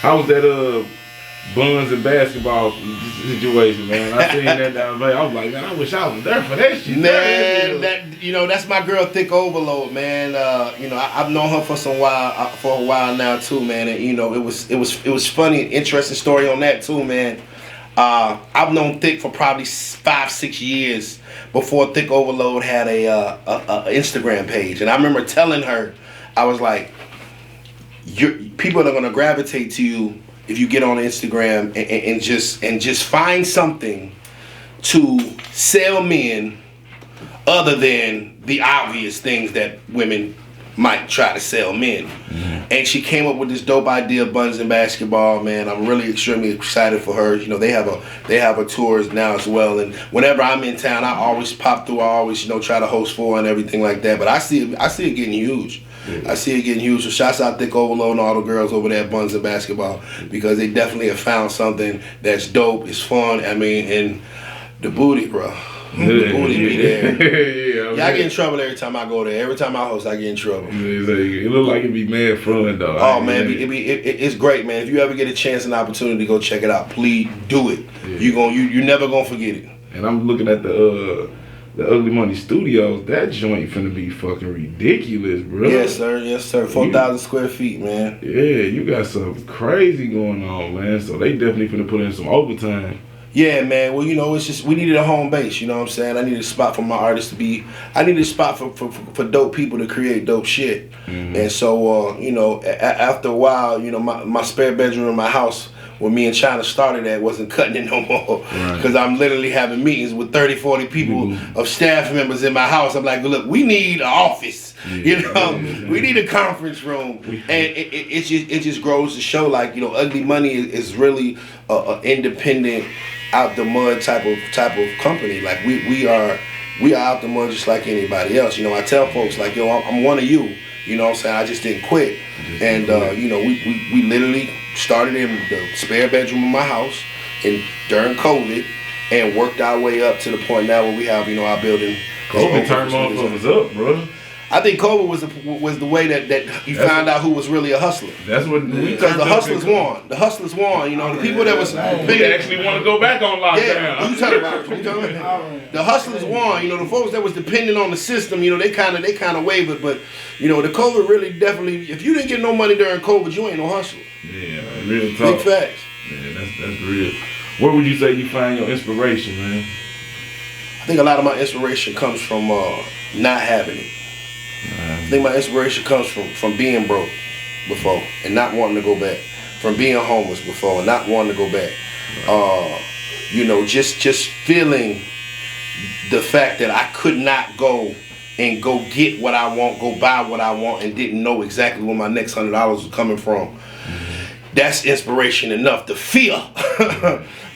I was at Buns and basketball situation, man. I seen that down there. I was like, man, I wish I was there for that shit. Man, that's my girl, Thick Overload, man. I've known her for a while now too, man. And it was funny, interesting story on that too, man. I've known Thick for probably 5-6 years before Thick Overload had a Instagram page, and I remember telling her, I was like, people are gonna gravitate to you if you get on Instagram and just find something to sell men other than the obvious things that women might try to sell men. Mm-hmm. And she came up with this dope idea of Buns and Basketball, man. I'm really extremely excited for her. They have a tours now as well. And whenever I'm in town, I always pop through. I always, try to host for and everything like that. But I see it getting huge. I see it getting huge. So shouts out Thick Overload and all the girls over there at Buns and Basketball, because they definitely have found something that's dope. It's fun. I mean, and the booty, bro. The booty be there. I get in trouble every time I go there. Every time I host, I get in trouble. It look like it be mad fun though. Oh man, it's great, man. If you ever get a chance and opportunity to go check it out, please do it. Yeah. You're never gonna forget it. And I'm looking at the Ugly Money Studios. That joint finna be fucking ridiculous, bro. Yes, sir. 4,000 square feet, man. Yeah, you got something crazy going on, man. So they definitely finna put in some overtime. Yeah, man. Well, it's just we needed a home base. You know what I'm saying? I needed a spot for my artists to be. I needed a spot for dope people to create dope shit. Mm-hmm. And so, after a while, my spare bedroom in my house where me and China started at wasn't cutting it no more, because I'm literally having meetings with 30, 40 people of staff members in my house. I'm like, look, we need an office. We need a conference room, and it just grows to show, like, Ugly Money is really a independent, out the mud type of company. Like we are out the mud just like anybody else. I tell folks, like, I'm one of you. You know what I'm saying? I just didn't quit. And we literally started in the spare bedroom of my house during COVID, and worked our way up to the point now where we have our building. COVID turned motherfuckers up, bro. I think COVID was the way that you found out who was really a hustler. That's what because the hustlers won. The hustlers won. The people that was big actually want to go back on lockdown. Yeah, what you talking about? The hustlers won. The folks that was dependent on the system, they kind of wavered. But the COVID really definitely. If you didn't get no money during COVID, you ain't no hustler. Yeah, real talk. Big facts. Yeah, that's real. Where would you say you find your inspiration, man? I think a lot of my inspiration comes from not having it. I think my inspiration comes from being broke before and not wanting to go back. From being homeless before and not wanting to go back. Just feeling the fact that I could not go and go get what I want, go buy what I want, and didn't know exactly where my next $100 was coming from. That's inspiration enough. The fear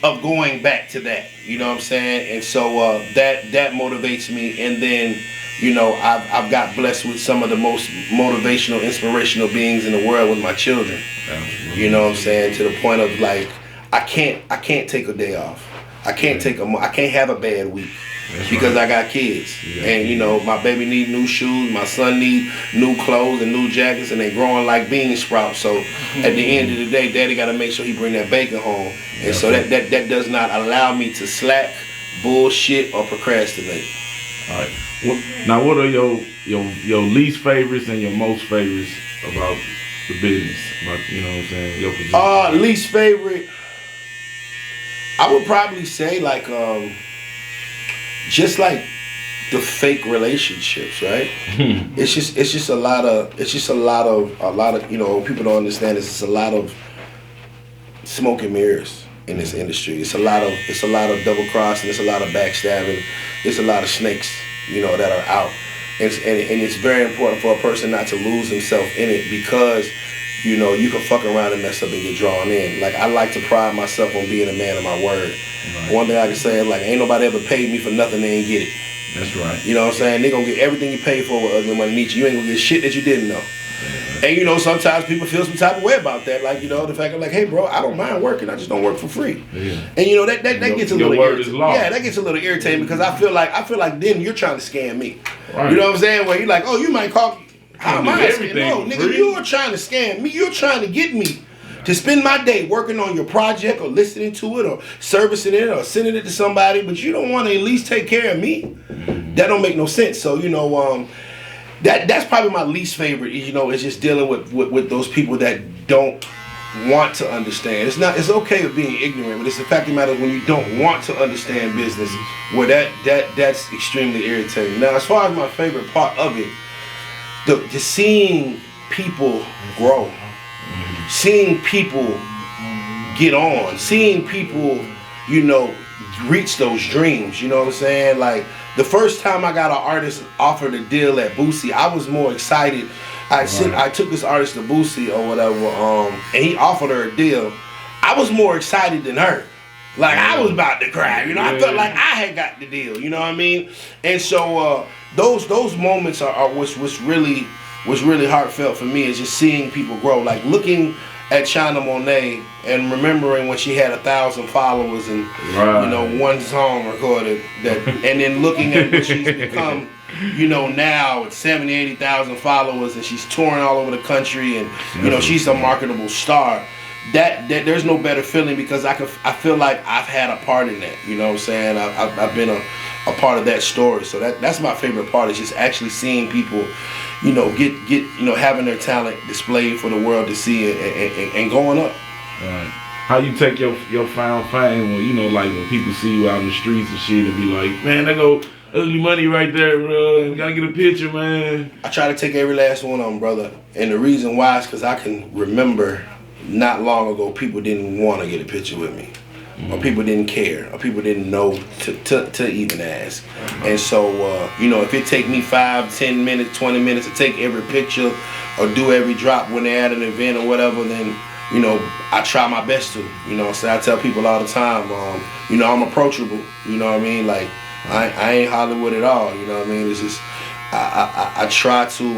of going back to that. You know what I'm saying? And so that motivates me. And then I've got blessed with some of the most motivational, inspirational beings in the world with my children. You know what I'm saying? To the point of, like, I can't take a day off. I can't have a bad week. Because I got kids. And my baby need new shoes, my son need new clothes and new jackets, and they growing like bean sprouts. So at the end of the day, daddy gotta make sure he bring that bacon home. And so that does not allow me to slack, bullshit, or procrastinate. All right. Now, what are your least favorites and your most favorites about the business? About, what I'm saying, your position? Least favorite, I would probably say, like, just like the fake relationships, right? It's just a lot of people don't understand. It's just a lot of smoke and mirrors in this industry. It's a lot of double crossing. It's a lot of backstabbing. It's a lot of snakes, that are out. And it's very important for a person not to lose himself in it, because you can fuck around and mess up and get drawn in. Like, I like to pride myself on being a man of my word. Right. One thing I can say is, like, ain't nobody ever paid me for nothing they ain't get it. That's right. You know what I'm saying? They gonna get everything you paid for with Ugly Money Nietzsche. You ain't gonna get shit that you didn't know. Yeah. And sometimes people feel some type of way about that. Like, the fact of, like, hey bro, I don't mind working, I just don't work for free. Yeah. And that gets a little irritating. Yeah, that gets a little irritating, because I feel like then you're trying to scam me. Right. You know what I'm saying? Where you're like, oh, you might call. How am I? No, nigga, you're trying to scam me. You're trying to get me to spend my day working on your project or listening to it or servicing it or sending it to somebody, but you don't want to at least take care of me. That don't make no sense. So, you know, that's probably my least favorite, you know, is just dealing with those people that don't want to understand. It's okay with being ignorant, but it's the fact of the matter when you don't want to understand business, where that's extremely irritating. Now, as far as my favorite part of it, the seeing people grow, seeing people get on, seeing people, you know, reach those dreams, you know what I'm saying? Like, the first time I got an artist offered a deal at Boosie, I was more excited. I took this artist to Boosie or whatever, and he offered her a deal. I was more excited than her. Like, I was about to cry, you know. I felt like I had got the deal, you know what I mean? And so those moments are what's really heartfelt for me, is just seeing people grow. Like looking at China Monet and remembering when she had 1,000 followers and you know, one song recorded, and then looking at what she's become, you know, now with 70, 80,000 followers, and she's touring all over the country, and you know, she's a marketable star. That there's no better feeling, because I feel like I've had a part in that. You know what I'm saying? I've been a part of that story. So that's my favorite part, is just actually seeing people, you know, get you know, having their talent displayed for the world to see and going up. Right. How you take your found fame when, you know, like when people see you out in the streets and shit and be like, man, there go Ugly Money right there, bro. You gotta get a picture, man. I try to take every last one of them, brother. And the reason why is because I can remember not long ago people didn't want to get a picture with me. Or people didn't care, or people didn't know to even ask. And so, you know, if it take me 5, 10 minutes, 20 minutes to take every picture or do every drop when they're at an event or whatever, then, you know, I try my best to. You know, so I tell people all the time, you know, I'm approachable. You know what I mean? Like, I ain't Hollywood at all. You know what I mean? It's just, I try to,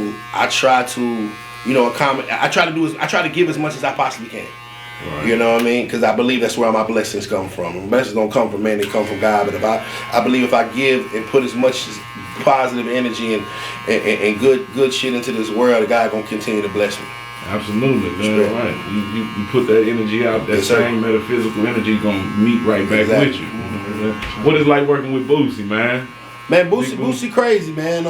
you know, I try to give as much as I possibly can. Right. You know what I mean? Because I believe that's where my blessings come from. And blessings don't come from man, they come from God. But I believe if I give and put as much positive energy and good shit into this world, God gonna continue to bless me. Absolutely, man. Right. You put that energy out, that same metaphysical energy gonna meet right back with you. Mm-hmm. What is it like working with Boosie, man? Man, Boosie crazy, man.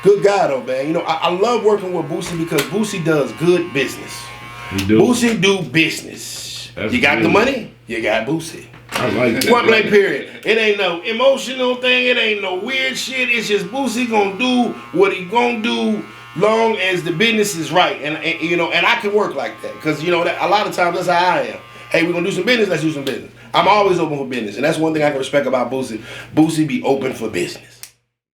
Good guy though, man. You know, I love working with Boosie because Boosie does good business. Boosie do business. You got the money, you got Boosie. I like that. Point blank period. It ain't no emotional thing. It ain't no weird shit. It's just Boosie gonna do what he gonna do, long as the business is right. And you know, and I can work like that, because you know that a lot of times that's how I am. Hey, we're gonna do some business. Let's do some business. I'm always open for business, and that's one thing I can respect about Boosie. Boosie be open for business.